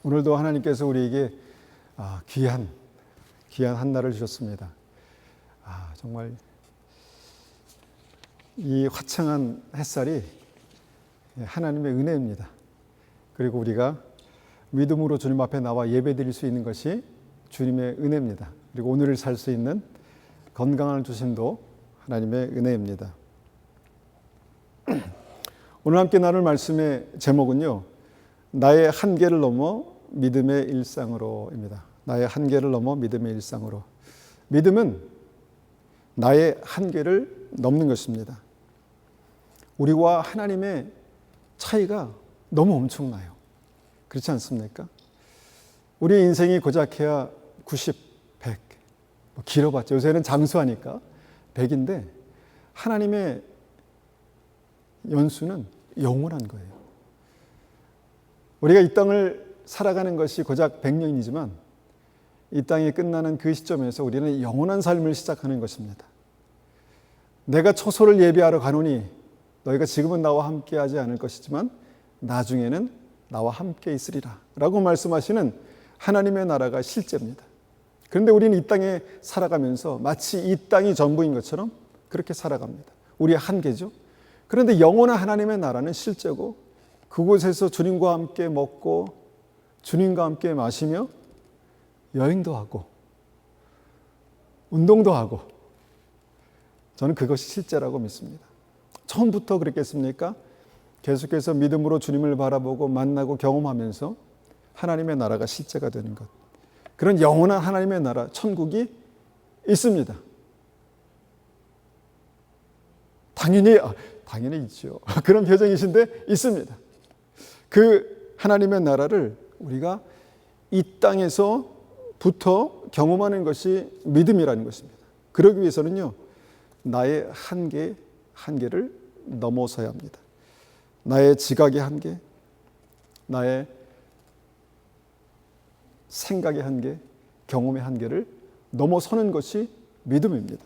오늘도 하나님께서 우리에게 귀한 한날을 주셨습니다. 정말 이 화창한 햇살이 하나님의 은혜입니다. 그리고 우리가 믿음으로 주님 앞에 나와 예배드릴 수 있는 것이 주님의 은혜입니다. 그리고 오늘을 살 수 있는 건강을 주심도 하나님의 은혜입니다. 오늘 함께 나눌 말씀의 제목은요, 나의 한계를 넘어 믿음의 일상으로입니다. 나의 한계를 넘어 믿음의 일상으로. 믿음은 나의 한계를 넘는 것입니다. 우리와 하나님의 차이가 너무 엄청나요. 그렇지 않습니까? 우리 인생이 고작해야 90, 100, 길어봤죠. 요새는 장수하니까 100인데 하나님의 연수는 영원한 거예요. 우리가 이 땅을 살아가는 것이 고작 100년이지만 이 땅이 끝나는 그 시점에서 우리는 영원한 삶을 시작하는 것입니다. 내가 초소를 예비하러 가노니 너희가 지금은 나와 함께하지 않을 것이지만 나중에는 나와 함께 있으리라 라고 말씀하시는 하나님의 나라가 실제입니다. 그런데 우리는 이 땅에 살아가면서 마치 이 땅이 전부인 것처럼 그렇게 살아갑니다. 우리의 한계죠. 그런데 영원한 하나님의 나라는 실제고 그곳에서 주님과 함께 먹고 주님과 함께 마시며 여행도 하고 운동도 하고, 저는 그것이 실제라고 믿습니다. 처음부터 그랬겠습니까? 계속해서 믿음으로 주님을 바라보고 만나고 경험하면서 하나님의 나라가 실제가 되는 것, 그런 영원한 하나님의 나라, 천국이 있습니다. 당연히 있죠. 그런 표정이신데 있습니다. 그 하나님의 나라를 우리가 이 땅에서부터 경험하는 것이 믿음이라는 것입니다. 그러기 위해서는요, 나의 한계를 넘어서야 합니다. 나의 지각의 한계, 나의 생각의 한계, 경험의 한계를 넘어서는 것이 믿음입니다.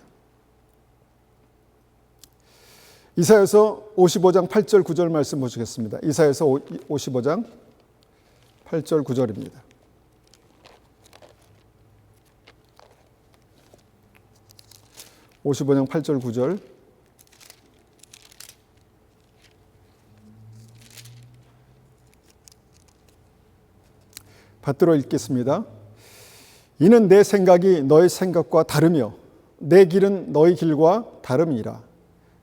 이사야서 55장 8절 9절 말씀 보시겠습니다. 이사야서 55장 8절 9절입니다. (55장 8절 9절) 받들어 읽겠습니다. 이는 내 생각이 너의 생각과 다르며 내 길은 너의 길과 다름이라.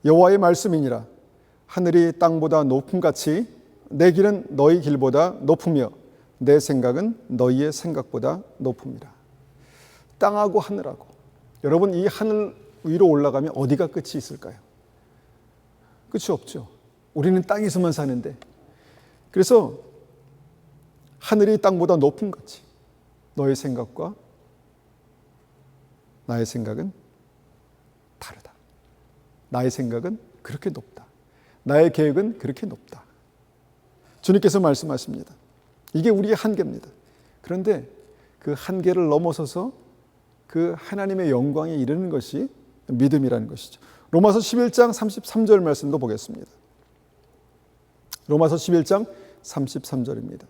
여호와의 말씀이니라. 하늘이 땅보다 높음같이 내 길은 너희 길보다 높으며 내 생각은 너희의 생각보다 높음이라. 땅하고 하늘하고, 여러분, 이 하늘 위로 올라가면 어디가 끝이 있을까요? 끝이 없죠. 우리는 땅에서만 사는데. 그래서 하늘이 땅보다 높음같이 너의 생각과 나의 생각은 다르다. 나의 생각은 그렇게 높다. 나의 계획은 그렇게 높다. 주님께서 말씀하십니다. 이게 우리의 한계입니다. 그런데 그 한계를 넘어서서 그 하나님의 영광에 이르는 것이 믿음이라는 것이죠. 로마서 11장 33절 말씀도 보겠습니다. 로마서 11장 33절입니다.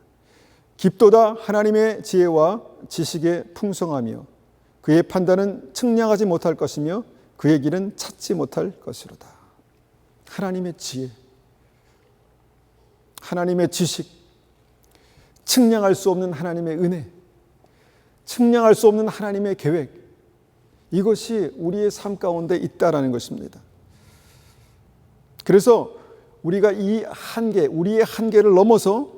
깊도다 하나님의 지혜와 지식의 풍성하며 그의 판단은 측량하지 못할 것이며 그의 길은 찾지 못할 것이로다. 하나님의 지혜, 하나님의 지식, 측량할 수 없는 하나님의 은혜, 측량할 수 없는 하나님의 계획, 이것이 우리의 삶 가운데 있다라는 것입니다. 그래서 우리가 이 한계, 우리의 한계를 넘어서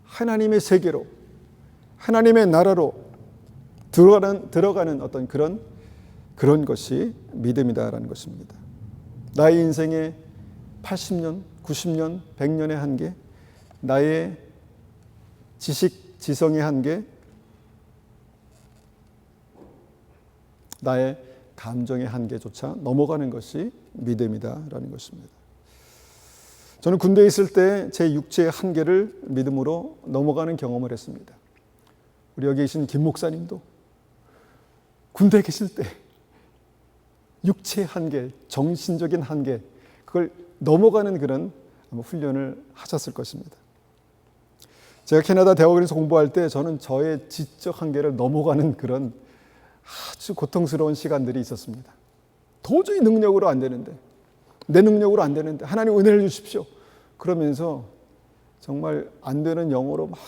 하나님의 세계로, 하나님의 나라로 들어가는 어떤 그런 것이 믿음이다라는 것입니다. 나의 인생의 80년, 90년, 100년의 한계, 나의 지식, 지성의 한계, 나의 감정의 한계조차 넘어가는 것이 믿음이다라는 것입니다. 저는 군대에 있을 때 제 육체의 한계를 믿음으로 넘어가는 경험을 했습니다. 우리 여기 계신 김 목사님도 군대에 계실 때 육체의 한계, 정신적인 한계, 그걸 넘어가는 그런 훈련을 하셨을 것입니다. 제가 캐나다 대학원에서 공부할 때 저는 저의 지적 한계를 넘어가는 그런 아주 고통스러운 시간들이 있었습니다. 도저히 능력으로 안 되는데, 내 능력으로 안 되는데 하나님 은혜를 주십시오. 그러면서 정말 안 되는 영어로 막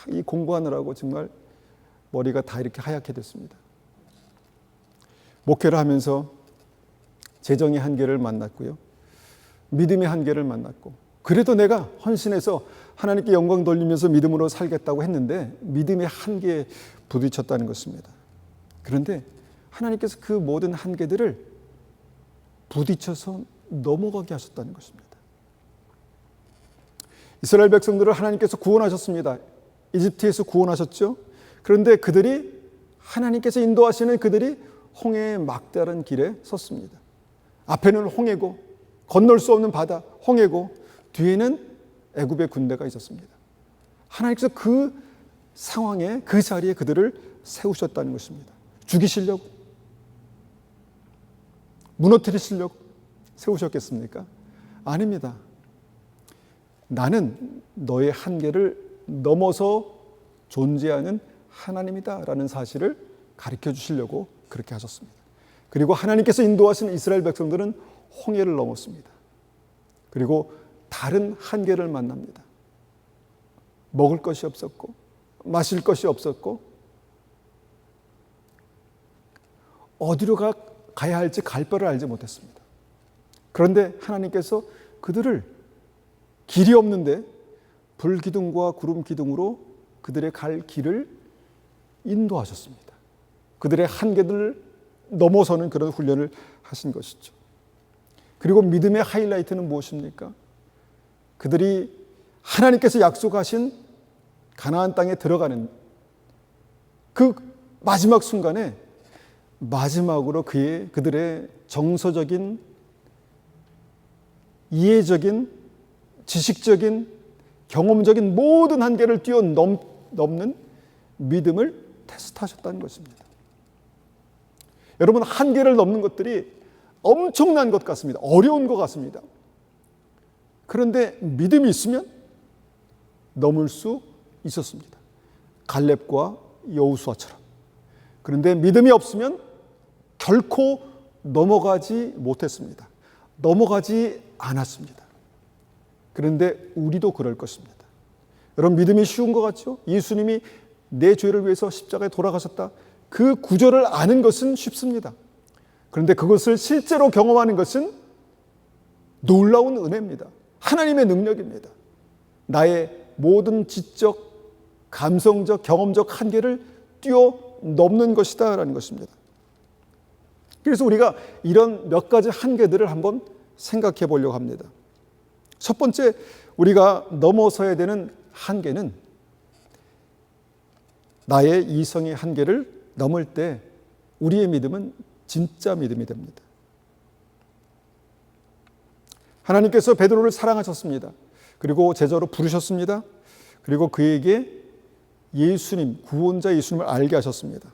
이 공부하느라고 정말 머리가 다 이렇게 하얗게 됐습니다. 목회를 하면서 재정의 한계를 만났고요. 믿음의 한계를 만났고, 그래도 내가 헌신해서 하나님께 영광 돌리면서 믿음으로 살겠다고 했는데 믿음의 한계에 부딪혔다는 것입니다. 그런데 하나님께서 그 모든 한계들을 부딪혀서 넘어가게 하셨다는 것입니다. 이스라엘 백성들을 하나님께서 구원하셨습니다. 이집트에서 구원하셨죠. 그런데 그들이, 하나님께서 인도하시는 그들이 홍해의 막다른 길에 섰습니다. 앞에는 홍해고, 건널 수 없는 바다 홍해고, 뒤에는 애굽의 군대가 있었습니다. 하나님께서 그 상황에, 그 자리에 그들을 세우셨다는 것입니다. 죽이시려고, 무너뜨리시려고 세우셨겠습니까? 아닙니다. 나는 너의 한계를 넘어서 존재하는 하나님이다라는 사실을 가르쳐 주시려고 그렇게 하셨습니다. 그리고 하나님께서 인도하시는 이스라엘 백성들은 홍해를 넘었습니다. 그리고 다른 한계를 만납니다. 먹을 것이 없었고, 마실 것이 없었고, 어디로 가야 할지 갈 바를 알지 못했습니다. 그런데 하나님께서 그들을 길이 없는데 불기둥과 구름 기둥으로 그들의 갈 길을 인도하셨습니다. 그들의 한계들을 넘어서는 그런 훈련을 하신 것이죠. 그리고 믿음의 하이라이트는 무엇입니까? 그들이 하나님께서 약속하신 가나안 땅에 들어가는 그 마지막 순간에 마지막으로 그들의 정서적인, 이해적인, 지식적인, 경험적인 모든 한계를 뛰어넘는 믿음을 테스트하셨다는 것입니다. 여러분, 한계를 넘는 것들이 엄청난 것 같습니다. 어려운 것 같습니다. 그런데 믿음이 있으면 넘을 수 있었습니다. 갈렙과 여호수아처럼. 그런데 믿음이 없으면 결코 넘어가지 못했습니다. 넘어가지 않았습니다. 그런데 우리도 그럴 것입니다. 여러분, 믿음이 쉬운 것 같죠? 예수님이 내 죄를 위해서 십자가에 돌아가셨다. 그 구절을 아는 것은 쉽습니다. 그런데 그것을 실제로 경험하는 것은 놀라운 은혜입니다. 하나님의 능력입니다. 나의 모든 지적, 감성적, 경험적 한계를 뛰어넘는 것이다 라는 것입니다. 그래서 우리가 이런 몇 가지 한계들을 한번 생각해 보려고 합니다. 첫 번째, 우리가 넘어서야 되는 한계는 나의 이성의 한계를 넘을 때 우리의 믿음은 진짜 믿음이 됩니다. 하나님께서 베드로를 사랑하셨습니다. 그리고 제자로 부르셨습니다. 그리고 그에게 예수님, 구원자 예수님을 알게 하셨습니다.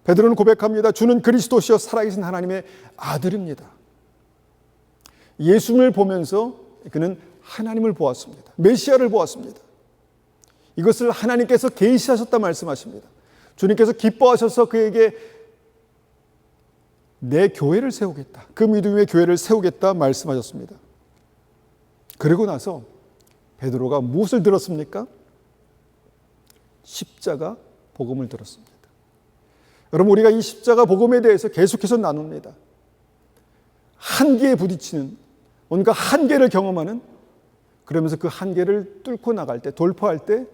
베드로는 고백합니다. 주는 그리스도시요 살아계신 하나님의 아들입니다. 예수님을 보면서 그는 하나님을 보았습니다. 메시아를 보았습니다. 이것을 하나님께서 계시하셨다 말씀하십니다. 주님께서 기뻐하셔서 그에게 내 교회를 세우겠다, 그 믿음의 교회를 세우겠다 말씀하셨습니다. 그리고 나서 베드로가 무엇을 들었습니까? 십자가 복음을 들었습니다. 여러분, 우리가 이 십자가 복음에 대해서 계속해서 나눕니다. 한계에 부딪히는, 뭔가 한계를 경험하는, 그러면서 그 한계를 뚫고 나갈 때, 돌파할 때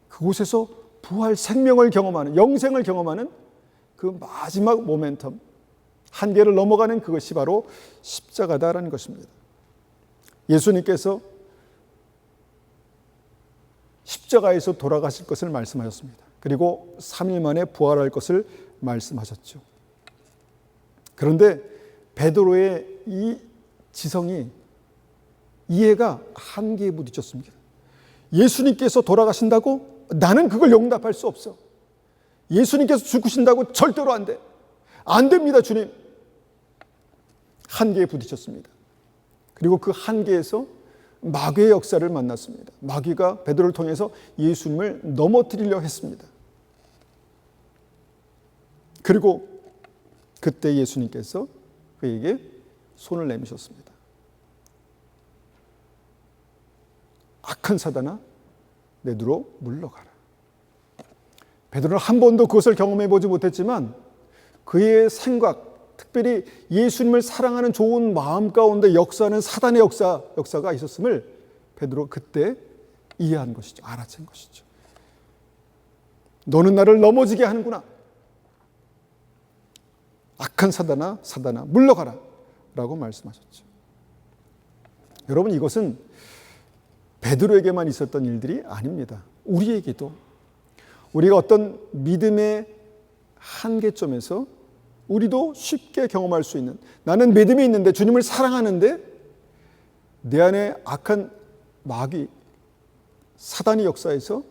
그곳에서 부활, 생명을 경험하는, 영생을 경험하는 그 마지막 모멘텀, 한계를 넘어가는 그것이 바로 십자가다라는 것입니다. 예수님께서 십자가에서 돌아가실 것을 말씀하셨습니다. 그리고 3일 만에 부활할 것을 말씀하셨죠. 그런데 베드로의 이 지성이, 이해가 한계에 부딪혔습니다. 예수님께서 돌아가신다고? 나는 그걸 용납할 수 없어. 예수님께서 죽으신다고? 절대로 안 돼. 안 됩니다, 주님. 한계에 부딪혔습니다. 그리고 그 한계에서 마귀의 역사를 만났습니다. 마귀가 베드로를 통해서 예수님을 넘어뜨리려 했습니다. 그리고 그때 예수님께서 그에게 손을 내미셨습니다. 악한 사단아, 내 뒤로 물러가라. 베드로는 한 번도 그것을 경험해 보지 못했지만 그의 생각, 특별히 예수님을 사랑하는 좋은 마음 가운데 역사하는 사단의 역사가 있었음을 베드로 그때 이해한 것이죠. 알아챈 것이죠. 너는 나를 넘어지게 하는구나. 악한 사단아 물러가라 라고 말씀하셨죠. 여러분, 이것은 베드로에게만 있었던 일들이 아닙니다. 우리에게도, 우리가 어떤 믿음의 한계점에서 우리도 쉽게 경험할 수 있는, 나는 믿음이 있는데, 주님을 사랑하는데 내 안에 악한 마귀, 사단이 역사에서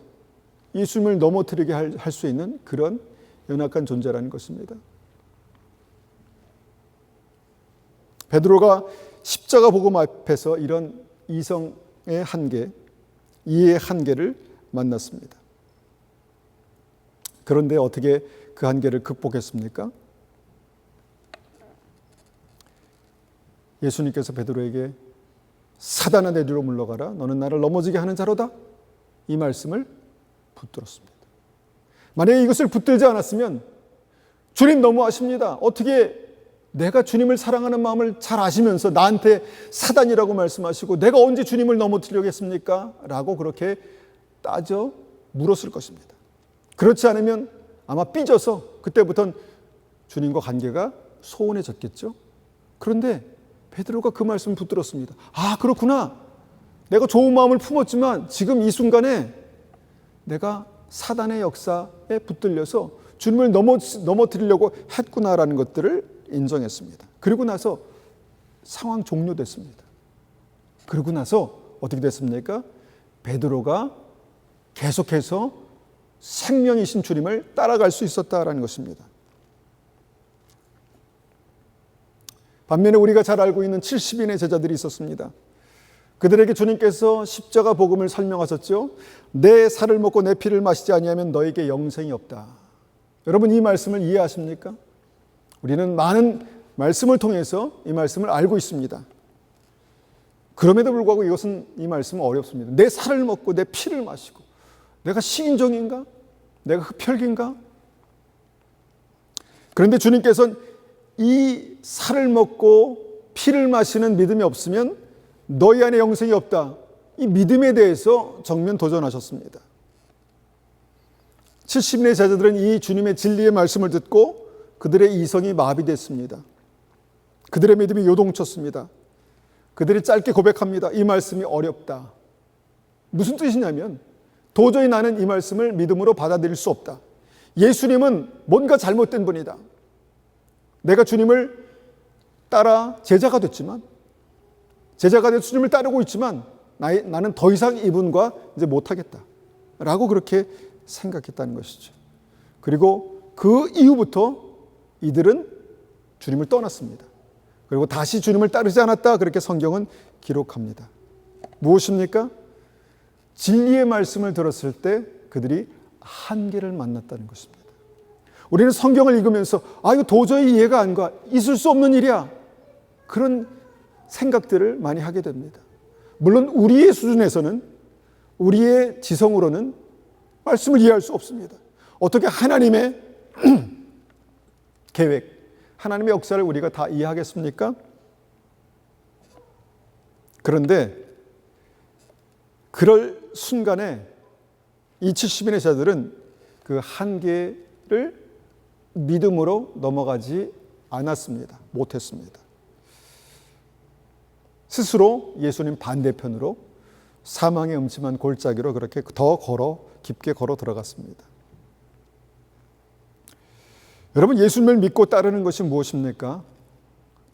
예수님을 넘어뜨리게 할 수 있는 그런 연약한 존재라는 것입니다. 베드로가 십자가 복음 앞에서 이런 이성의 한계, 이해의 한계를 만났습니다. 그런데 어떻게 그 한계를 극복했습니까? 예수님께서 베드로에게 사단아, 내 뒤로 물러가라. 너는 나를 넘어지게 하는 자로다. 이 말씀을 붙들었습니다. 만약에 이것을 붙들지 않았으면 주님 너무하십니다. 어떻게 내가 주님을 사랑하는 마음을 잘 아시면서 나한테 사단이라고 말씀하시고 내가 언제 주님을 넘어뜨리겠습니까? 라고 그렇게 따져 물었을 것입니다. 그렇지 않으면 아마 삐져서 그때부터는 주님과 관계가 소원해졌겠죠. 그런데 베드로가 그 말씀을 붙들었습니다. 아, 그렇구나. 내가 좋은 마음을 품었지만 지금 이 순간에 내가 사단의 역사에 붙들려서 주님을 넘어뜨리려고 했구나라는 것들을 인정했습니다. 그리고 나서 상황 종료됐습니다. 그리고 나서 어떻게 됐습니까? 베드로가 계속해서 생명이신 주님을 따라갈 수 있었다라는 것입니다. 반면에 우리가 잘 알고 있는 70인의 제자들이 있었습니다. 그들에게 주님께서 십자가 복음을 설명하셨죠. 내 살을 먹고 내 피를 마시지 아니하면 너에게 영생이 없다. 여러분, 이 말씀을 이해하십니까? 우리는 많은 말씀을 통해서 이 말씀을 알고 있습니다. 그럼에도 불구하고 이 말씀은 어렵습니다. 내 살을 먹고 내 피를 마시고 내가 식인종인가? 내가 흡혈귀인가? 그런데 주님께서는 이 살을 먹고 피를 마시는 믿음이 없으면 너희 안에 영생이 없다. 이 믿음에 대해서 정면 도전하셨습니다. 70인의 제자들은 이 주님의 진리의 말씀을 듣고 그들의 이성이 마비됐습니다. 그들의 믿음이 요동쳤습니다. 그들이 짧게 고백합니다. 이 말씀이 어렵다. 무슨 뜻이냐면 도저히 나는 이 말씀을 믿음으로 받아들일 수 없다. 예수님은 뭔가 잘못된 분이다. 내가 주님을 따라 제자가 됐지만, 제자가 돼서 주님을 따르고 있지만 나는 더 이상 이분과 이제 못하겠다 라고 그렇게 생각했다는 것이죠. 그리고 그 이후부터 이들은 주님을 떠났습니다. 그리고 다시 주님을 따르지 않았다, 그렇게 성경은 기록합니다. 무엇입니까? 진리의 말씀을 들었을 때 그들이 한계를 만났다는 것입니다. 우리는 성경을 읽으면서 이거 도저히 이해가 안 가, 있을 수 없는 일이야, 그런 생각들을 많이 하게 됩니다. 물론 우리의 수준에서는, 우리의 지성으로는 말씀을 이해할 수 없습니다. 어떻게 하나님의 계획, 하나님의 역사를 우리가 다 이해하겠습니까? 그런데 그럴 순간에 이 70인의 자들은 그 한계를 믿음으로 넘어가지 않았습니다. 못했습니다. 스스로 예수님 반대편으로 사망의 음침한 골짜기로 그렇게 더 깊게 걸어 들어갔습니다. 여러분, 예수님을 믿고 따르는 것이 무엇입니까?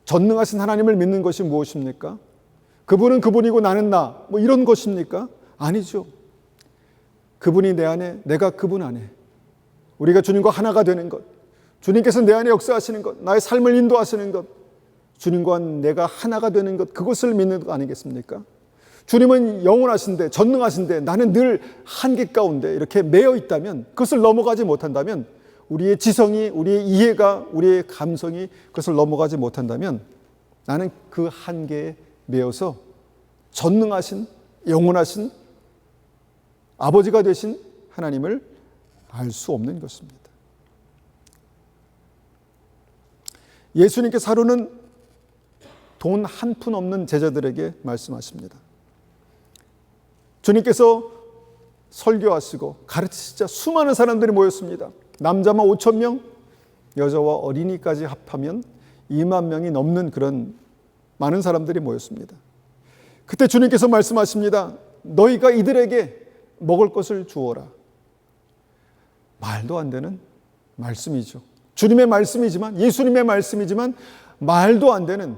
전능하신 하나님을 믿는 것이 무엇입니까? 그분은 그분이고 나는 나, 이런 것입니까? 아니죠. 그분이 내 안에, 내가 그분 안에, 우리가 주님과 하나가 되는 것, 주님께서 내 안에 역사하시는 것, 나의 삶을 인도하시는 것, 주님과 내가 하나가 되는 것, 그것을 믿는 것 아니겠습니까? 주님은 영원하신데 전능하신데 나는 늘 한계 가운데 이렇게 매여 있다면, 그것을 넘어가지 못한다면, 우리의 지성이, 우리의 이해가, 우리의 감성이 그것을 넘어가지 못한다면 나는 그 한계에 매여서 전능하신, 영원하신 아버지가 되신 하나님을 알 수 없는 것입니다. 예수님께서 하루는 돈 한 푼 없는 제자들에게 말씀하십니다. 주님께서 설교하시고 가르치시자 수많은 사람들이 모였습니다. 남자만 5,000명, 여자와 어린이까지 합하면 2만 명이 넘는 그런 많은 사람들이 모였습니다. 그때 주님께서 말씀하십니다. 너희가 이들에게 먹을 것을 주어라. 말도 안 되는 말씀이죠. 주님의 말씀이지만, 예수님의 말씀이지만 말도 안 되는,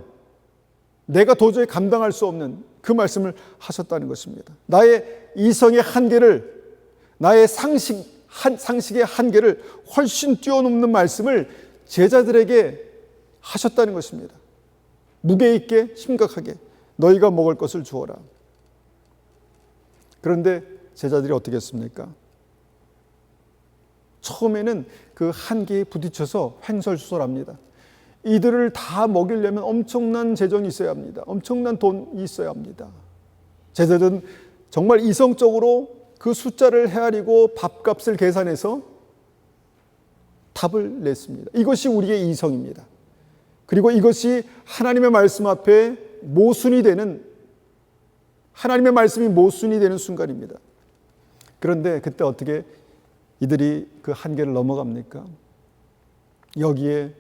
내가 도저히 감당할 수 없는 그 말씀을 하셨다는 것입니다. 나의 이성의 한계를, 나의 상식의 한계를 훨씬 뛰어넘는 말씀을 제자들에게 하셨다는 것입니다. 무게 있게, 심각하게 너희가 먹을 것을 주어라. 그런데 제자들이 어떻게 했습니까? 처음에는 그 한계에 부딪혀서 횡설수설합니다. 이들을 다 먹이려면 엄청난 재정이 있어야 합니다. 엄청난 돈이 있어야 합니다. 제자들은 정말 이성적으로 그 숫자를 헤아리고 밥값을 계산해서 답을 냈습니다. 이것이 우리의 이성입니다. 그리고 이것이 하나님의 말씀 앞에 모순이 되는, 하나님의 말씀이 모순이 되는 순간입니다. 그런데 그때 어떻게 이들이 그 한계를 넘어갑니까? 여기에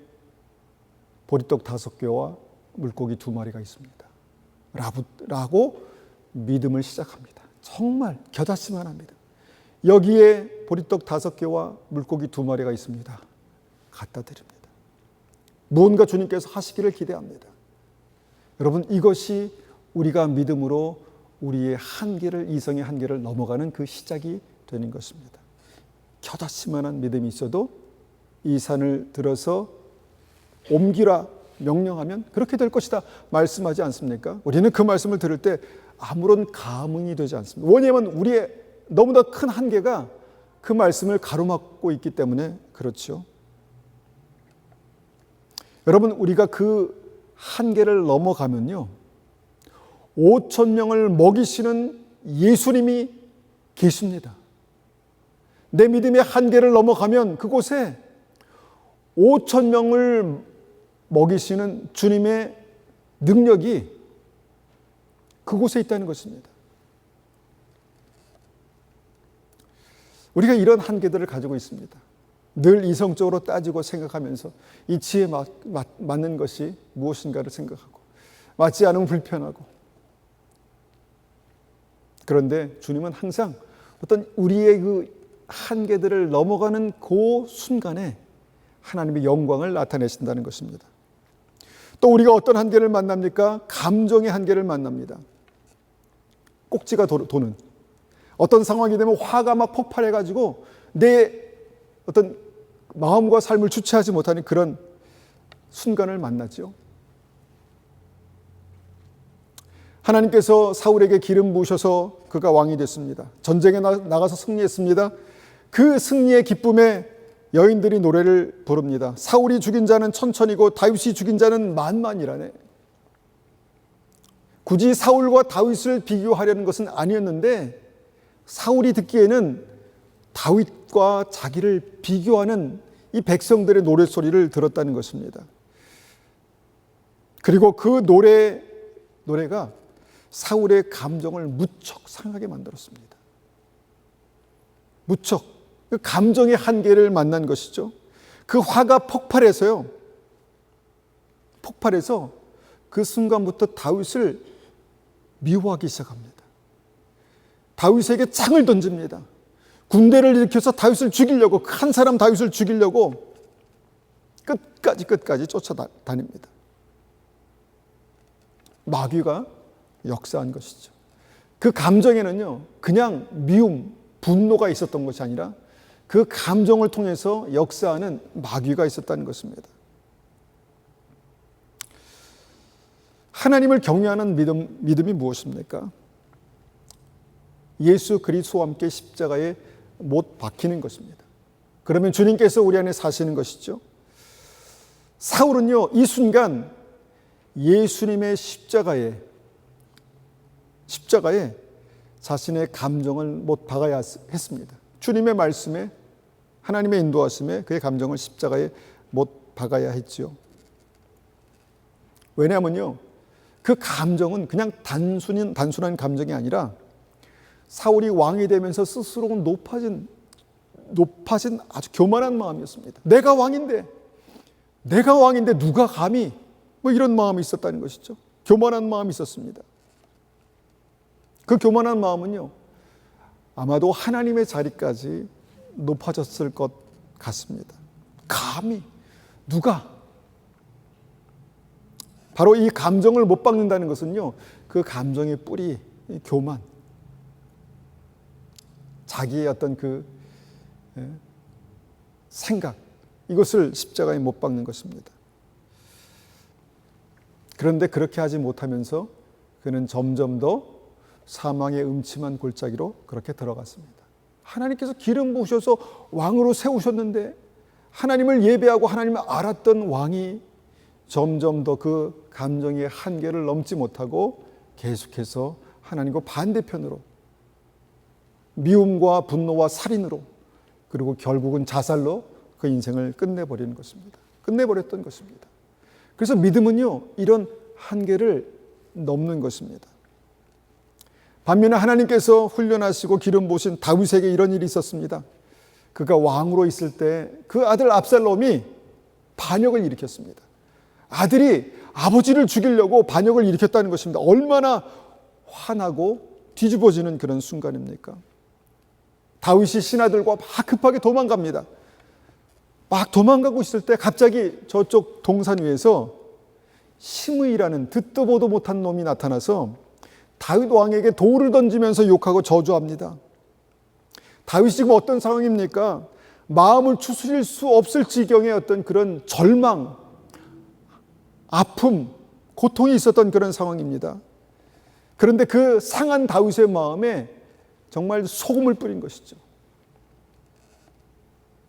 보리떡 5개와 물고기 2마리가 있습니다. 라고 믿음을 시작합니다. 정말 겨자씨만 합니다. 여기에 보리떡 5개와 물고기 2마리가 있습니다. 갖다 드립니다. 무언가 주님께서 하시기를 기대합니다. 여러분, 이것이 우리가 믿음으로 우리의 한계를, 이성의 한계를 넘어가는 그 시작이 되는 것입니다. 겨자씨만한 믿음이 있어도 이 산을 들어서 옮기라 명령하면 그렇게 될 것이다 말씀하지 않습니까? 우리는 그 말씀을 들을 때 아무런 감흥이 되지 않습니다. 왜냐하면 우리의 너무나 큰 한계가 그 말씀을 가로막고 있기 때문에 그렇죠. 여러분, 우리가 그 한계를 넘어가면요, 5,000명을 먹이시는 예수님이 계십니다. 내 믿음의 한계를 넘어가면 그곳에 5,000명을 먹이시는 주님의 능력이 그곳에 있다는 것입니다. 우리가 이런 한계들을 가지고 있습니다. 늘 이성적으로 따지고 생각하면서 이치에 맞는 것이 무엇인가를 생각하고, 맞지 않으면 불편하고. 그런데 주님은 항상 어떤 우리의 그 한계들을 넘어가는 그 순간에 하나님의 영광을 나타내신다는 것입니다. 또 우리가 어떤 한계를 만납니까? 감정의 한계를 만납니다. 꼭지가 도는 어떤 상황이 되면 화가 막 폭발해가지고 내 어떤 마음과 삶을 주체하지 못하는 그런 순간을 만나죠. 하나님께서 사울에게 기름 부으셔서 그가 왕이 됐습니다. 전쟁에 나가서 승리했습니다. 그 승리의 기쁨에 여인들이 노래를 부릅니다. 사울이 죽인 자는 천천이고 다윗이 죽인 자는 만만이라네. 굳이 사울과 다윗을 비교하려는 것은 아니었는데 사울이 듣기에는 다윗과 자기를 비교하는 이 백성들의 노래소리를 들었다는 것입니다. 그리고 그 노래가 사울의 감정을 무척 상하게 만들었습니다. 무척 그 감정의 한계를 만난 것이죠. 그 화가 폭발해서 그 순간부터 다윗을 미워하기 시작합니다. 다윗에게 창을 던집니다. 군대를 일으켜서 다윗을 죽이려고, 한 사람 다윗을 죽이려고 끝까지 쫓아다닙니다. 마귀가 역사한 것이죠. 그 감정에는요, 그냥 미움, 분노가 있었던 것이 아니라 그 감정을 통해서 역사하는 마귀가 있었다는 것입니다. 하나님을 경외하는 믿음이 무엇입니까? 예수 그리스도와 함께 십자가에 못 박히는 것입니다. 그러면 주님께서 우리 안에 사시는 것이죠. 사울은요, 이 순간 예수님의 십자가에 자신의 감정을 못 박아야 했습니다. 주님의 말씀에, 하나님의 인도하심에 그의 감정을 십자가에 못 박아야 했지요. 왜냐하면요, 그 감정은 그냥 단순한 감정이 아니라 사울이 왕이 되면서 스스로 높아진 아주 교만한 마음이었습니다. 내가 왕인데 누가 감히, 뭐 이런 마음이 있었다는 것이죠. 교만한 마음이 있었습니다. 그 교만한 마음은요, 아마도 하나님의 자리까지 높아졌을 것 같습니다. 감히 누가, 바로 이 감정을 못 박는다는 것은요, 그 감정의 뿌리, 교만, 자기의 어떤 그 생각, 이것을 십자가에 못 박는 것입니다. 그런데 그렇게 하지 못하면서 그는 점점 더 사망의 음침한 골짜기로 그렇게 들어갔습니다. 하나님께서 기름 부으셔서 왕으로 세우셨는데, 하나님을 예배하고 하나님을 알았던 왕이 점점 더 그 감정의 한계를 넘지 못하고 계속해서 하나님과 반대편으로, 미움과 분노와 살인으로, 그리고 결국은 자살로 그 인생을 끝내버렸던 것입니다. 그래서 믿음은요, 이런 한계를 넘는 것입니다. 반면에 하나님께서 훈련하시고 기름 부으신 다윗에게 이런 일이 있었습니다. 그가 왕으로 있을 때 그 아들 압살롬이 반역을 일으켰습니다. 아들이 아버지를 죽이려고 반역을 일으켰다는 것입니다. 얼마나 화나고 뒤집어지는 그런 순간입니까? 다윗이 신하들과 막 급하게 도망갑니다. 막 도망가고 있을 때 갑자기 저쪽 동산 위에서 시므이라는 듣도 보도 못한 놈이 나타나서 다윗 왕에게 돌을 던지면서 욕하고 저주합니다. 다윗이 지금 어떤 상황입니까? 마음을 추스릴 수 없을 지경의 어떤 그런 절망, 아픔, 고통이 있었던 그런 상황입니다. 그런데 그 상한 다윗의 마음에 정말 소금을 뿌린 것이죠.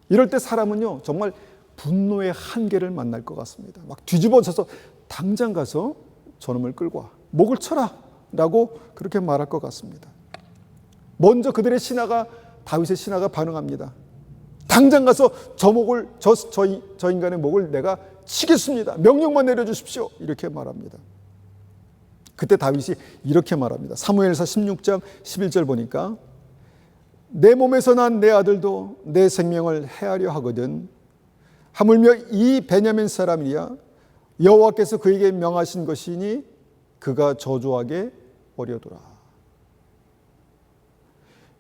이럴 때 사람은요, 정말 분노의 한계를 만날 것 같습니다. 막 뒤집어져서 당장 가서 저놈을 끌고 와, 목을 쳐라 라고 그렇게 말할 것 같습니다. 먼저 그들의 신하가, 다윗의 신하가 반응합니다. 당장 가서 저 인간의 목을 내가 치겠습니다. 명령만 내려주십시오. 이렇게 말합니다. 그때 다윗이 이렇게 말합니다. 사무엘서 16장 11절 보니까, 내 몸에서 난 내 아들도 내 생명을 해하려 하거든 하물며 이 베냐민 사람이야 여호와께서 그에게 명하신 것이니 그가 저주하게 어려도라.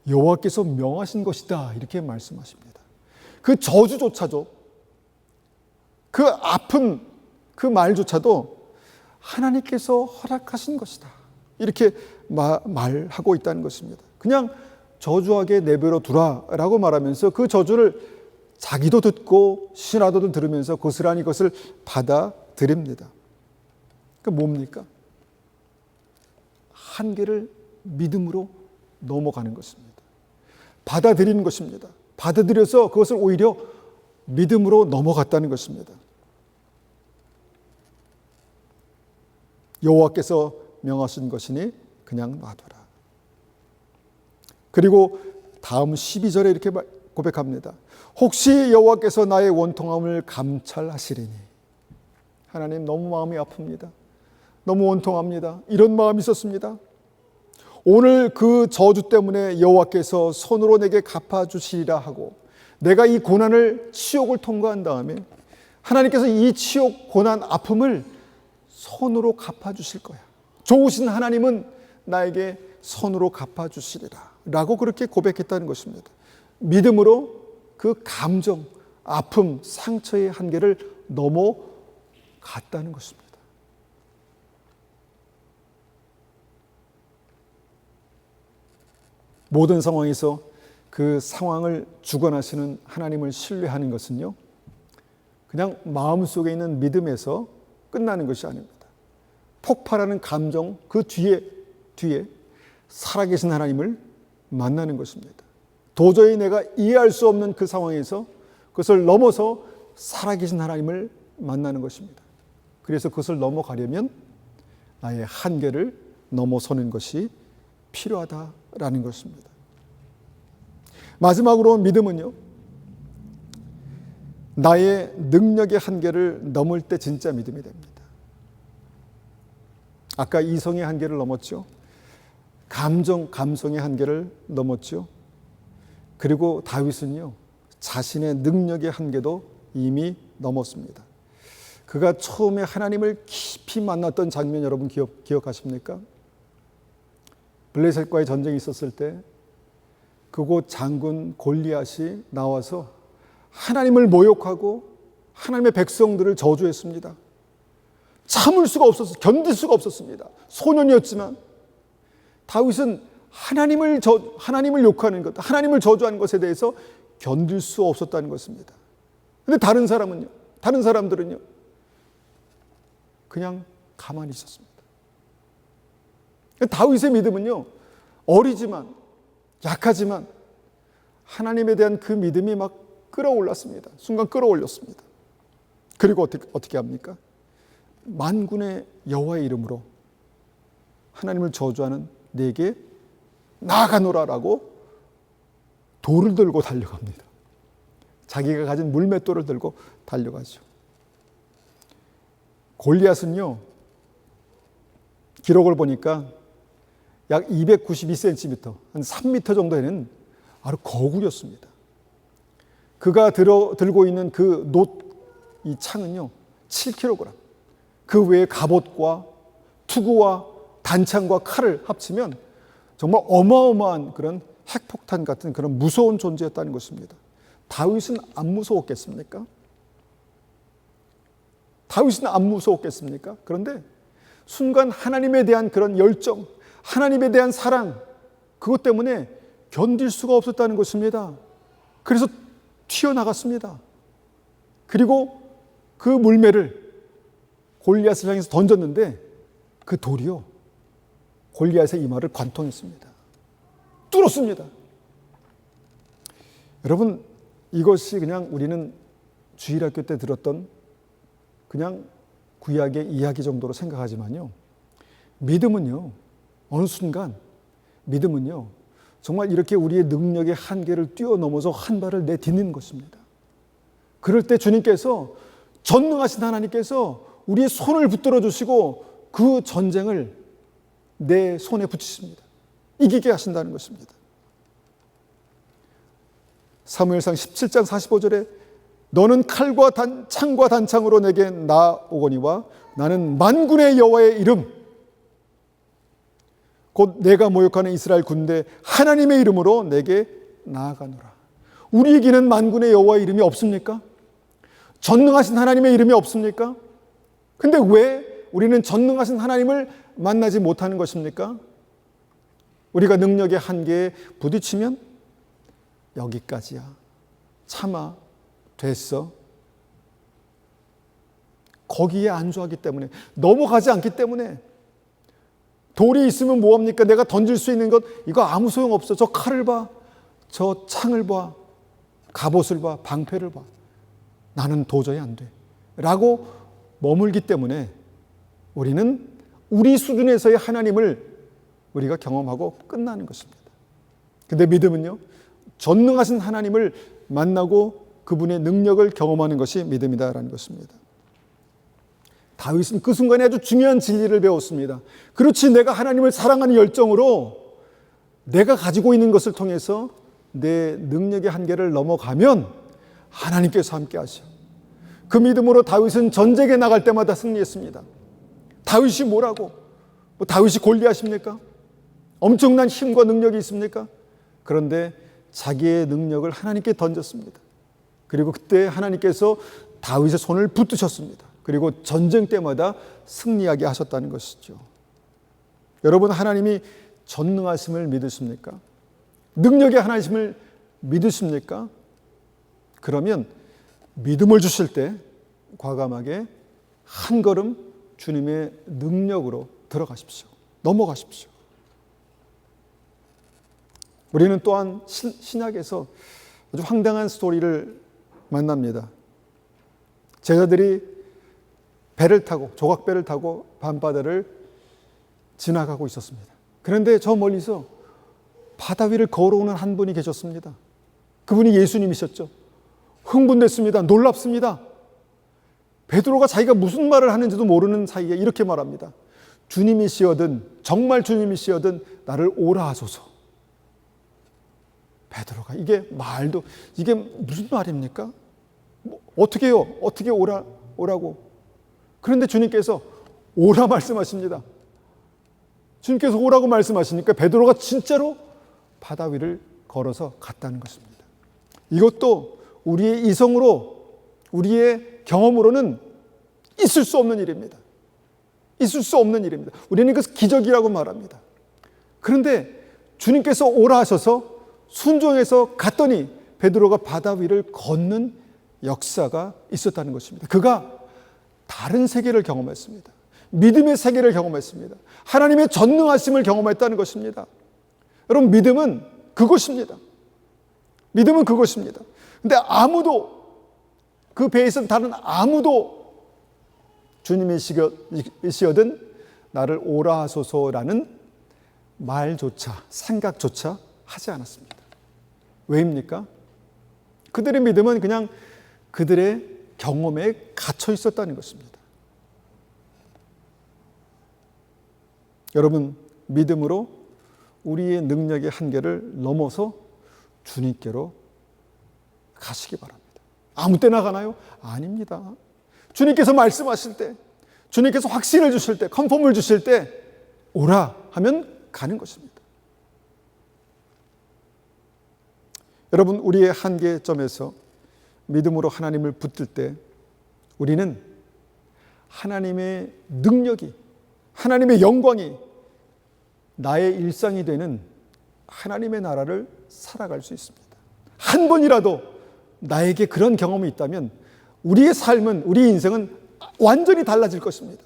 여호와께서 명하신 것이다, 이렇게 말씀하십니다. 그 저주조차도, 그 아픈 그 말조차도 하나님께서 허락하신 것이다, 이렇게 말하고 있다는 것입니다. 그냥 저주하게 내버려 두라라고 말하면서 그 저주를 자기도 듣고 신하도 들으면서 고스란히 그것을 받아들입니다. 그 뭡니까? 한계를 믿음으로 넘어가는 것입니다. 받아들이는 것입니다. 받아들여서 그것을 오히려 믿음으로 넘어갔다는 것입니다. 여호와께서 명하신 것이니 그냥 놔둬라. 그리고 다음 12절에 이렇게 고백합니다. 혹시 여호와께서 나의 원통함을 감찰하시리니. 하나님, 너무 마음이 아픕니다. 너무 원통합니다. 이런 마음이 있었습니다. 오늘 그 저주 때문에 여호와께서 손으로 내게 갚아주시리라 하고, 내가 이 고난을, 치욕을 통과한 다음에 하나님께서 이 치욕, 고난, 아픔을 손으로 갚아주실 거야. 좋으신 하나님은 나에게 손으로 갚아주시리라 라고 그렇게 고백했다는 것입니다. 믿음으로 그 감정, 아픔, 상처의 한계를 넘어갔다는 것입니다. 모든 상황에서 그 상황을 주관하시는 하나님을 신뢰하는 것은요, 그냥 마음속에 있는 믿음에서 끝나는 것이 아닙니다. 폭발하는 감정 그 뒤에 살아계신 하나님을 만나는 것입니다. 도저히 내가 이해할 수 없는 그 상황에서 그것을 넘어서 살아계신 하나님을 만나는 것입니다. 그래서 그것을 넘어가려면 나의 한계를 넘어서는 것이 필요하다라는 것입니다. 마지막으로 믿음은요, 나의 능력의 한계를 넘을 때 진짜 믿음이 됩니다. 아까 이성의 한계를 넘었죠. 감성의 한계를 넘었죠. 그리고 다윗은요, 자신의 능력의 한계도 이미 넘었습니다. 그가 처음에 하나님을 깊이 만났던 장면 여러분 기억하십니까? 블레셋과의 전쟁이 있었을 때 그곳 장군 골리앗이 나와서 하나님을 모욕하고 하나님의 백성들을 저주했습니다. 참을 수가 없었어요. 견딜 수가 없었습니다. 소년이었지만 다윗은 하나님을 욕하는 것, 하나님을 저주하는 것에 대해서 견딜 수 없었다는 것입니다. 근데 다른 사람들은요, 그냥 가만히 있었습니다. 다윗의 믿음은요, 어리지만, 약하지만, 하나님에 대한 그 믿음이 막 끌어올랐습니다. 순간 끌어올렸습니다. 그리고 어떻게 합니까? 만군의 여호와의 이름으로 하나님을 저주하는 내게 나아가노라라고 돌을 들고 달려갑니다. 자기가 가진 물맷돌을 들고 달려가죠. 골리앗은요, 기록을 보니까 약 292cm, 한 3m 정도 되는 아주 거구였습니다. 그가 들고 있는 그 이 창은요, 7kg. 그 외에 갑옷과 투구와 단창과 칼을 합치면 정말 어마어마한 그런 핵폭탄 같은 그런 무서운 존재였다는 것입니다. 다윗은 안 무서웠겠습니까? 다윗은 안 무서웠겠습니까? 그런데 순간 하나님에 대한 그런 열정, 하나님에 대한 사랑, 그것 때문에 견딜 수가 없었다는 것입니다. 그래서 튀어나갔습니다. 그리고 그 물매를 골리앗을 향해서 던졌는데 그 돌이요, 골리앗의 이마를 관통했습니다. 뚫었습니다. 여러분, 이것이 그냥 우리는 주일학교 때 들었던 그냥 구약의 이야기 정도로 생각하지만요, 믿음은요, 어느 순간 믿음은요, 정말 이렇게 우리의 능력의 한계를 뛰어넘어서 한 발을 내딛는 것입니다. 그럴 때 주님께서, 전능하신 하나님께서 우리의 손을 붙들어 주시고 그 전쟁을 내 손에 붙이십니다. 이기게 하신다는 것입니다. 사무엘상 17장 45절에 너는 칼과 창과 단창으로 내게 나오거니와 나는 만군의 여호와의 이름 곧 내가 모욕하는 이스라엘 군대 하나님의 이름으로 내게 나아가노라. 우리에게는 만군의 여호와의 이름이 없습니까? 전능하신 하나님의 이름이 없습니까? 근데 왜 우리는 전능하신 하나님을 만나지 못하는 것입니까? 우리가 능력의 한계에 부딪히면 여기까지야. 참아. 됐어. 거기에 안주하기 때문에, 넘어가지 않기 때문에, 돌이 있으면 뭐합니까? 내가 던질 수 있는 것, 이거 아무 소용없어. 저 칼을 봐. 저 창을 봐. 갑옷을 봐. 방패를 봐. 나는 도저히 안 돼. 라고 머물기 때문에 우리는 우리 수준에서의 하나님을 우리가 경험하고 끝나는 것입니다. 근데 믿음은요, 전능하신 하나님을 만나고 그분의 능력을 경험하는 것이 믿음이다라는 것입니다. 다윗은 그 순간에 아주 중요한 진리를 배웠습니다. 그렇지, 내가 하나님을 사랑하는 열정으로 내가 가지고 있는 것을 통해서 내 능력의 한계를 넘어가면 하나님께서 함께 하셔. 그 믿음으로 다윗은 전쟁에 나갈 때마다 승리했습니다. 다윗이 뭐라고? 다윗이 골리앗입니까? 엄청난 힘과 능력이 있습니까? 그런데 자기의 능력을 하나님께 던졌습니다. 그리고 그때 하나님께서 다윗의 손을 붙드셨습니다. 그리고 전쟁 때마다 승리하게 하셨다는 것이죠. 여러분, 하나님이 전능하심을 믿으십니까? 능력의 하나님을 믿으십니까? 그러면 믿음을 주실 때 과감하게 한 걸음 주님의 능력으로 들어가십시오. 넘어가십시오. 우리는 또한 신약에서 아주 황당한 스토리를 만납니다. 제자들이 배를 타고, 조각배를 타고 밤바다를 지나가고 있었습니다. 그런데 저 멀리서 바다 위를 걸어오는 한 분이 계셨습니다. 그분이 예수님이셨죠. 흥분됐습니다. 놀랍습니다. 베드로가 자기가 무슨 말을 하는지도 모르는 사이에 이렇게 말합니다. 주님이시여든 정말 주님이시여든 나를 오라 하소서. 베드로가 이게 무슨 말입니까? 어떻게 해요? 어떻게 오라고? 그런데 주님께서 오라 말씀하십니다. 주님께서 오라고 말씀하시니까 베드로가 진짜로 바다 위를 걸어서 갔다는 것입니다. 이것도 우리의 이성으로, 우리의 경험으로는 있을 수 없는 일입니다. 있을 수 없는 일입니다. 우리는 그것을 기적이라고 말합니다. 그런데 주님께서 오라 하셔서 순종해서 갔더니 베드로가 바다 위를 걷는 역사가 있었다는 것입니다. 그가 다른 세계를 경험했습니다. 믿음의 세계를 경험했습니다. 하나님의 전능하심을 경험했다는 것입니다. 여러분, 믿음은 그것입니다. 믿음은 그것입니다. 근데 아무도, 그 배에 있던 다른 아무도 주님이시여든 나를 오라 하소서라는 말조차, 생각조차 하지 않았습니다. 왜입니까? 그들의 믿음은 그냥 그들의 경험에 갇혀 있었다는 것입니다. 여러분, 믿음으로 우리의 능력의 한계를 넘어서 주님께로 가시기 바랍니다. 아무 때나 가나요? 아닙니다. 주님께서 말씀하실 때, 주님께서 확신을 주실 때, 컨펌을 주실 때 오라 하면 가는 것입니다. 여러분, 우리의 한계점에서 믿음으로 하나님을 붙들 때 우리는 하나님의 능력이, 하나님의 영광이 나의 일상이 되는 하나님의 나라를 살아갈 수 있습니다. 한 번이라도 나에게 그런 경험이 있다면 우리의 삶은, 우리의 인생은 완전히 달라질 것입니다.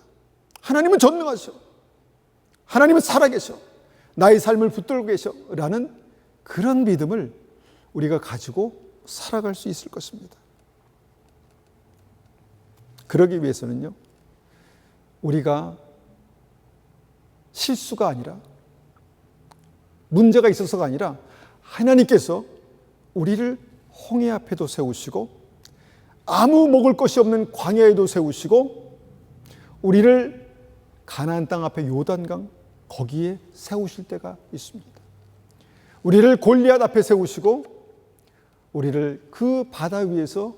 하나님은 전능하셔. 하나님은 살아계셔. 나의 삶을 붙들고 계셔. 라는 그런 믿음을 우리가 가지고 살아갈 수 있을 것입니다. 그러기 위해서는요, 우리가 실수가 아니라, 문제가 있어서가 아니라 하나님께서 우리를 홍해 앞에도 세우시고 아무 먹을 것이 없는 광야에도 세우시고 우리를 가나안 땅 앞에 요단강 거기에 세우실 때가 있습니다. 우리를 골리앗 앞에 세우시고 우리를 그 바다 위에서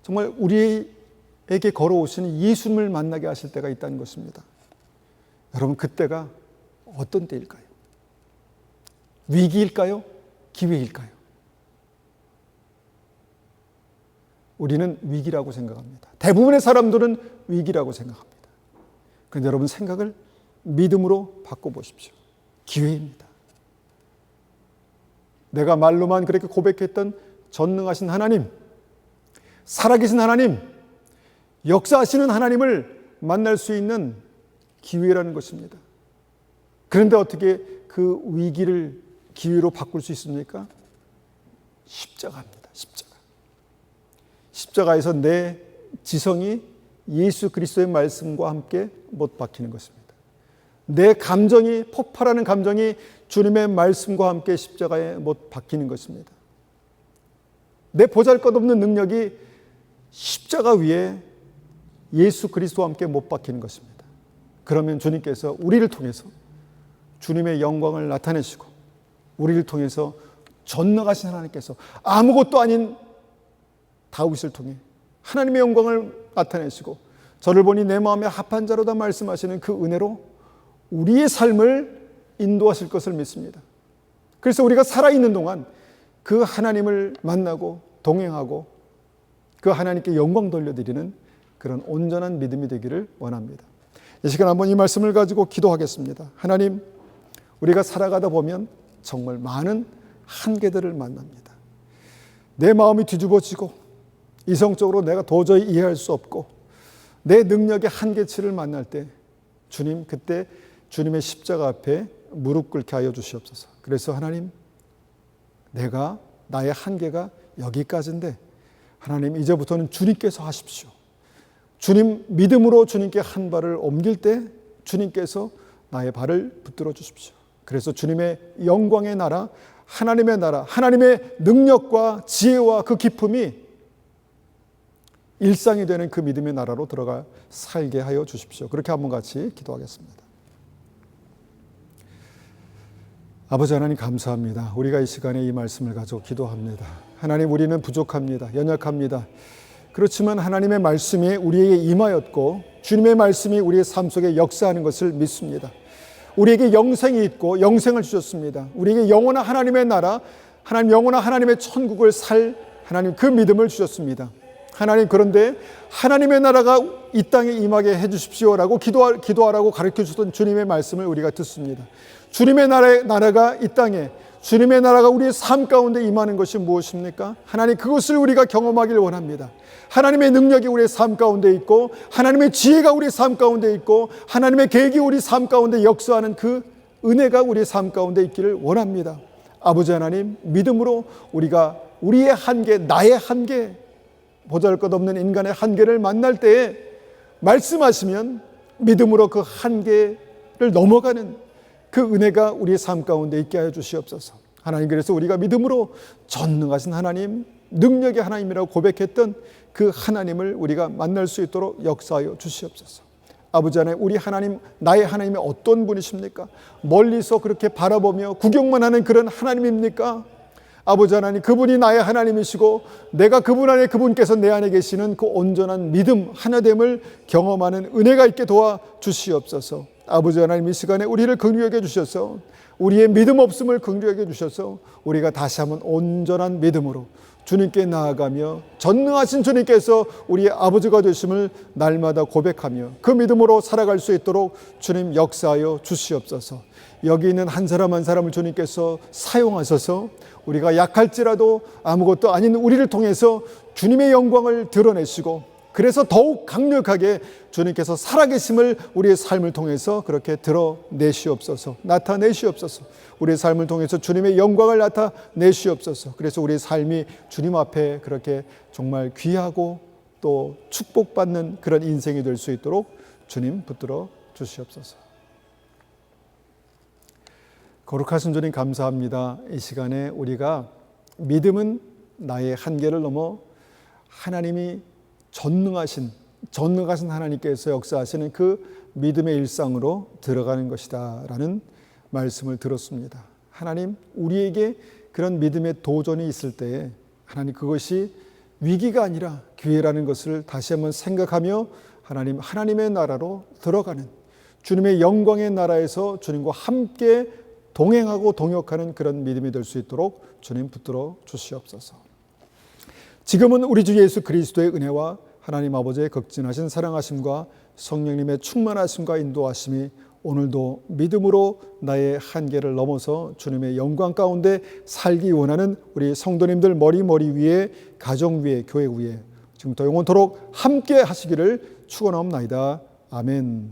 정말 우리에게 걸어오시는 예수님을 만나게 하실 때가 있다는 것입니다. 여러분, 그때가 어떤 때일까요? 위기일까요? 기회일까요? 우리는 위기라고 생각합니다. 대부분의 사람들은 위기라고 생각합니다. 그런데 여러분, 생각을 믿음으로 바꿔보십시오. 기회입니다. 내가 말로만 그렇게 고백했던 전능하신 하나님, 살아계신 하나님, 역사하시는 하나님을 만날 수 있는 기회라는 것입니다. 그런데 어떻게 그 위기를 기회로 바꿀 수 있습니까? 십자가입니다. 십자가. 십자가에서 내 지성이 예수 그리스도의 말씀과 함께 못 박히는 것입니다. 내 감정이, 폭발하는 감정이 주님의 말씀과 함께 십자가에 못 박히는 것입니다. 내 보잘것없는 능력이 십자가 위에 예수 그리스도와 함께 못 박히는 것입니다. 그러면 주님께서 우리를 통해서 주님의 영광을 나타내시고 우리를 통해서 전능하신 하나님께서 아무것도 아닌 다윗을 통해 하나님의 영광을 나타내시고 저를 보니 내 마음에 합한 자로다 말씀하시는 그 은혜로 우리의 삶을 인도하실 것을 믿습니다. 그래서 우리가 살아있는 동안 그 하나님을 만나고 동행하고 그 하나님께 영광 돌려드리는 그런 온전한 믿음이 되기를 원합니다. 이 시간 한번 이 말씀을 가지고 기도하겠습니다. 하나님, 우리가 살아가다 보면 정말 많은 한계들을 만납니다. 내 마음이 뒤집어지고 이성적으로 내가 도저히 이해할 수 없고 내 능력의 한계치를 만날 때 주님, 그때 주님의 십자가 앞에 무릎 꿇게 하여 주시옵소서. 그래서 하나님, 나의 한계가 여기까지인데 하나님 이제부터는 주님께서 하십시오. 주님 믿음으로 주님께 한 발을 옮길 때 주님께서 나의 발을 붙들어 주십시오. 그래서 주님의 영광의 나라, 하나님의 나라, 하나님의 능력과 지혜와 그 기쁨이 일상이 되는 그 믿음의 나라로 들어가 살게 하여 주십시오. 그렇게 한번 같이 기도하겠습니다. 아버지 하나님 감사합니다. 우리가 이 시간에 이 말씀을 가지고 기도합니다. 하나님 우리는 부족합니다. 연약합니다. 그렇지만 하나님의 말씀이 우리에게 임하였고 주님의 말씀이 우리의 삶 속에 역사하는 것을 믿습니다. 우리에게 영생이 있고 영생을 주셨습니다. 우리에게 영원한 하나님의 나라, 하나님 영원한 하나님의 천국을 살 하나님 그 믿음을 주셨습니다. 하나님 그런데 하나님의 나라가 이 땅에 임하게 해 주십시오라고 기도하라고 가르쳐 주셨던 주님의 말씀을 우리가 듣습니다. 주님의 나라가 이 땅에 주님의 나라가 우리의 삶 가운데 임하는 것이 무엇입니까? 하나님 그것을 우리가 경험하길 원합니다. 하나님의 능력이 우리의 삶 가운데 있고 하나님의 지혜가 우리의 삶 가운데 있고 하나님의 계획이 우리 삶 가운데 역사하는 그 은혜가 우리의 삶 가운데 있기를 원합니다. 아버지 하나님 믿음으로 우리가 우리의 한계, 나의 한계, 보잘것없는 인간의 한계를 만날 때에 말씀하시면 믿음으로 그 한계를 넘어가는 그 은혜가 우리의 삶 가운데 있게 하여 주시옵소서. 하나님 그래서 우리가 믿음으로 전능하신 하나님, 능력의 하나님이라고 고백했던 그 하나님을 우리가 만날 수 있도록 역사하여 주시옵소서. 아버지 하나님, 우리 하나님, 나의 하나님이 어떤 분이십니까? 멀리서 그렇게 바라보며 구경만 하는 그런 하나님입니까? 아버지 하나님, 그분이 나의 하나님이시고 내가 그분 안에 그분께서 내 안에 계시는 그 온전한 믿음, 하나됨을 경험하는 은혜가 있게 도와 주시옵소서. 아버지 하나님 이 시간에 우리를 긍휼히 여겨 주셔서 우리의 믿음 없음을 긍휼히 여겨 주셔서 우리가 다시 한번 온전한 믿음으로 주님께 나아가며 전능하신 주님께서 우리의 아버지가 되심을 날마다 고백하며 그 믿음으로 살아갈 수 있도록 주님 역사하여 주시옵소서. 여기 있는 한 사람 한 사람을 주님께서 사용하셔서 우리가 약할지라도 아무것도 아닌 우리를 통해서 주님의 영광을 드러내시고 그래서 더욱 강력하게 주님께서 살아계심을 우리의 삶을 통해서 그렇게 드러내시옵소서. 나타내시옵소서. 우리의 삶을 통해서 주님의 영광을 나타내시옵소서. 그래서 우리의 삶이 주님 앞에 그렇게 정말 귀하고 또 축복받는 그런 인생이 될 수 있도록 주님 붙들어 주시옵소서. 거룩하신 주님 감사합니다. 이 시간에 우리가 믿음은 나의 한계를 넘어 하나님이 전능하신 하나님께서 역사하시는 그 믿음의 일상으로 들어가는 것이다 라는 말씀을 들었습니다. 하나님 우리에게 그런 믿음의 도전이 있을 때에 하나님 그것이 위기가 아니라 기회라는 것을 다시 한번 생각하며 하나님의 나라로 들어가는 주님의 영광의 나라에서 주님과 함께 동행하고 동역하는 그런 믿음이 될 수 있도록 주님 붙들어 주시옵소서. 지금은 우리 주 예수 그리스도의 은혜와 하나님 아버지의 극진하신 사랑하심과 성령님의 충만하심과 인도하심이 오늘도 믿음으로 나의 한계를 넘어서 주님의 영광 가운데 살기 원하는 우리 성도님들 머리 위에 가정 위에 교회 위에 지금부터 영원토록 함께 하시기를 축원하옵나이다. 아멘.